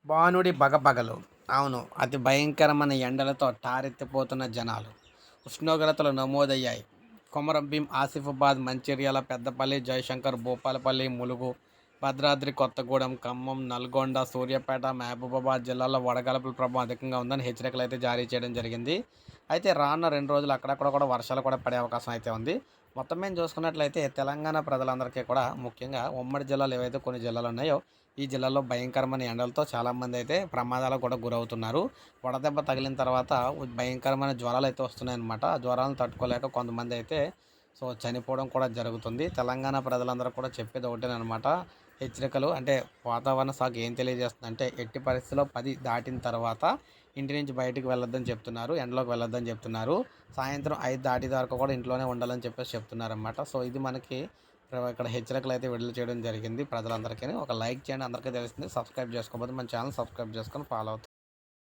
భానుడి బగబగలు. అవును. అతి భయంకరమైన ఎండలతో ఠారెత్తిపోతున్న జనాలు. ఉష్ణోగ్రతలు నమోదయ్యాయి. కొమరం భీం, ఆసిఫాబాద్, మంచిర్యాల, పెద్దపల్లి, జయశంకర్, భూపాలపల్లి, ములుగు, భద్రాద్రి కొత్తగూడెం, ఖమ్మం, నల్గొండ, సూర్యాపేట, మహబూబాబాద్ జిల్లాల్లో వడగాల్పుల ప్రభావం అధికంగా ఉందని హెచ్చరికలైతే జారీ చేయడం జరిగింది. అయితే రానున్న 2 రోజులు అక్కడక్కడ కూడా వర్షాలు కూడా పడే అవకాశం అయితే ఉంది. మొత్తం మీద చూసుకున్నట్లయితే తెలంగాణ ప్రజలందరికీ కూడా ముఖ్యంగా ఉమ్మడి జిల్లాలు ఏవైతే కొన్ని జిల్లాలు ఉన్నాయో ఈ జిల్లాలో భయంకరమైన ఎండలతో చాలామంది అయితే ప్రమాదాలకు కూడా గురవుతున్నారు. వడదెబ్బ తగిలిన తర్వాత భయంకరమైన జ్వరాలు అయితే వస్తున్నాయన్నమాట. ఆ జ్వరాలను తట్టుకోలేక కొంతమంది అయితే చనిపోవడం కూడా జరుగుతుంది. తెలంగాణ ప్రజలందరూ కూడా చెప్పేది ఒకటేనమాట. హెచ్చరికలు అంటే వాతావరణ శాఖ ఏం తెలియజేస్తుందంటే ఎట్టి పరిస్థితుల్లో 10 దాటిన తర్వాత ఇంటి నుంచి బయటికి వెళ్ళొద్దని చెప్తున్నారు. ఎండలోకి వెళ్ళొద్దని చెప్తున్నారు. సాయంత్రం 5 దాటిన వరకు కూడా ఇంట్లోనే ఉండాలని చెప్పేసి చెప్తున్నారన్నమాట. ఇది మనకి ఇక్కడ హెచ్చరికలు అయితే విడుదల చేయడం జరిగింది ప్రజలందరికీ. ఒక లైక్ చేయండి, అందరికీ తెలుస్తుంది. సబ్స్క్రైబ్ చేసుకోకపోతే మన ఛానల్ సబ్స్క్రైబ్ చేసుకొని ఫాలో అవుతారు.